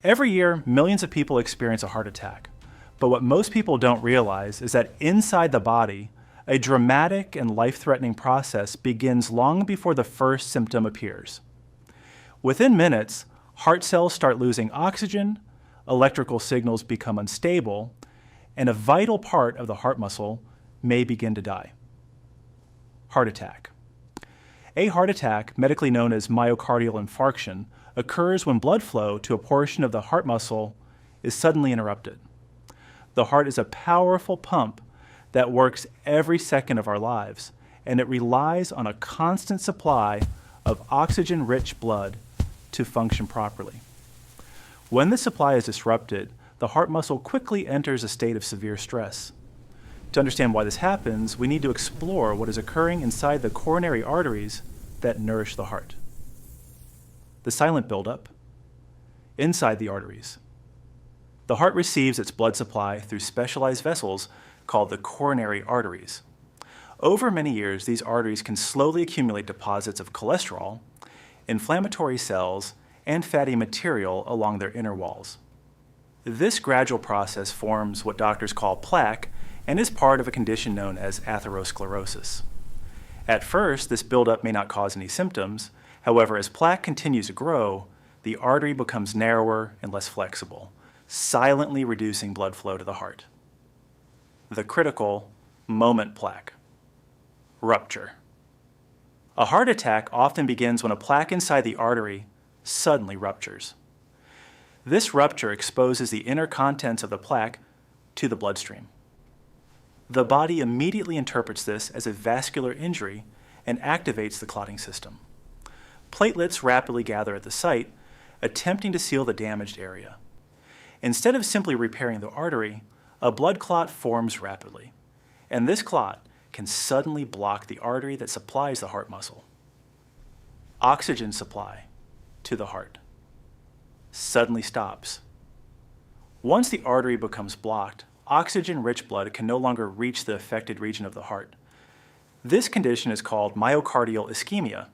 Every year, millions of people experience a heart attack. But what most people don't realize is that inside the body, a dramatic and life-threatening process begins long before the first symptom appears. Within minutes, heart cells start losing oxygen, electrical signals become unstable, and a vital part of the heart muscle may begin to die. Heart attack. A heart attack, medically known as myocardial infarction, occurs when blood flow to a portion of the heart muscle is suddenly interrupted. The heart is a powerful pump that works every second of our lives, and it relies on a constant supply of oxygen-rich blood to function properly. When the supply is disrupted, the heart muscle quickly enters a state of severe stress. To understand why this happens, we need to explore what is occurring inside the coronary arteries that nourish the heart. The silent buildup inside the arteries. The heart receives its blood supply through specialized vessels called the coronary arteries. Over many years, these arteries can slowly accumulate deposits of cholesterol, inflammatory cells, and fatty material along their inner walls. This gradual process forms what doctors call plaque and is part of a condition known as atherosclerosis. At first, this buildup may not cause any symptoms. However, as plaque continues to grow, the artery becomes narrower and less flexible, silently reducing blood flow to the heart. The critical moment plaque. Rupture. A heart attack often begins when a plaque inside the artery suddenly ruptures. This rupture exposes the inner contents of the plaque to the bloodstream. The body immediately interprets this as a vascular injury and activates the clotting system. Platelets rapidly gather at the site, attempting to seal the damaged area. Instead of simply repairing the artery, a blood clot forms rapidly, and this clot can suddenly block the artery that supplies the heart muscle. Oxygen supply to the heart suddenly stops. Once the artery becomes blocked, oxygen-rich blood can no longer reach the affected region of the heart. This condition is called myocardial ischemia,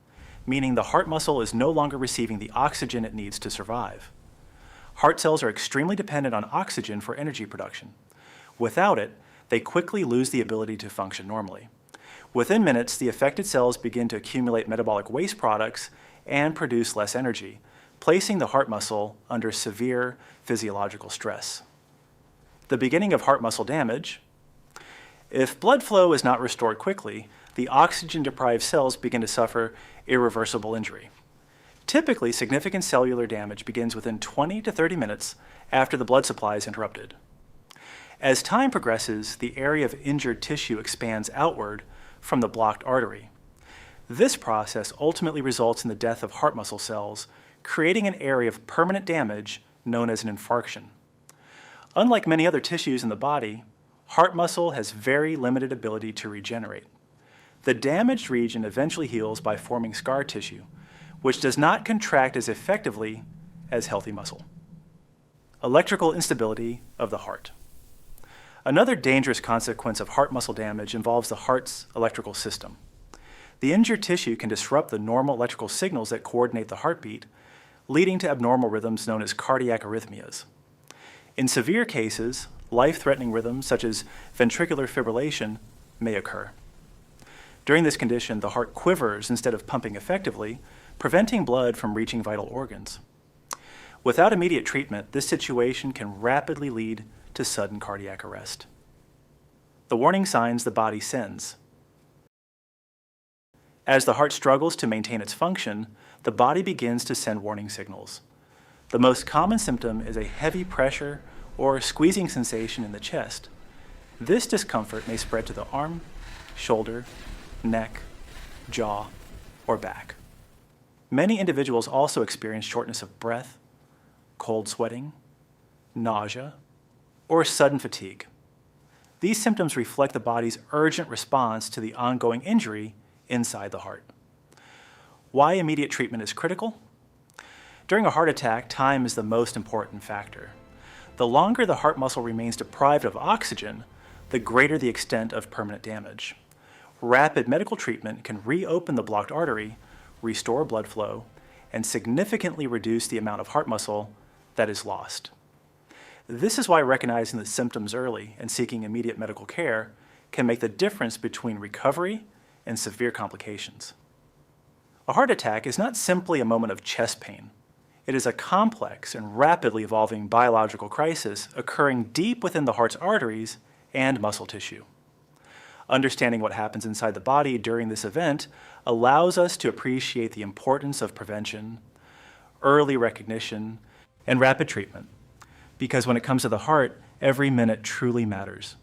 meaning the heart muscle is no longer receiving the oxygen it needs to survive. Heart cells are extremely dependent on oxygen for energy production. Without it, they quickly lose the ability to function normally. Within minutes, the affected cells begin to accumulate metabolic waste products and produce less energy, placing the heart muscle under severe physiological stress. The beginning of heart muscle damage. If blood flow is not restored quickly, the oxygen-deprived cells begin to suffer irreversible injury. Typically, significant cellular damage begins within 20 to 30 minutes after the blood supply is interrupted. As time progresses, the area of injured tissue expands outward from the blocked artery. This process ultimately results in the death of heart muscle cells, creating an area of permanent damage known as an infarction. Unlike many other tissues in the body, heart muscle has very limited ability to regenerate. The damaged region eventually heals by forming scar tissue, which does not contract as effectively as healthy muscle. Electrical instability of the heart. Another dangerous consequence of heart muscle damage involves the heart's electrical system. The injured tissue can disrupt the normal electrical signals that coordinate the heartbeat, leading to abnormal rhythms known as cardiac arrhythmias. In severe cases, life-threatening rhythms such as ventricular fibrillation may occur. During this condition, the heart quivers instead of pumping effectively, preventing blood from reaching vital organs. Without immediate treatment, this situation can rapidly lead to sudden cardiac arrest. The warning signs the body sends. As the heart struggles to maintain its function, the body begins to send warning signals. The most common symptom is a heavy pressure or squeezing sensation in the chest. This discomfort may spread to the arm, shoulder, neck, jaw, or back. Many individuals also experience shortness of breath, cold sweating, nausea, or sudden fatigue. These symptoms reflect the body's urgent response to the ongoing injury inside the heart. Why immediate treatment is critical? During a heart attack, time is the most important factor. The longer the heart muscle remains deprived of oxygen, the greater the extent of permanent damage. Rapid medical treatment can reopen the blocked artery, restore blood flow, and significantly reduce the amount of heart muscle that is lost. This is why recognizing the symptoms early and seeking immediate medical care can make the difference between recovery and severe complications. A heart attack is not simply a moment of chest pain. It is a complex and rapidly evolving biological crisis occurring deep within the heart's arteries and muscle tissue. Understanding what happens inside the body during this event allows us to appreciate the importance of prevention, early recognition, and rapid treatment. Because when it comes to the heart, every minute truly matters.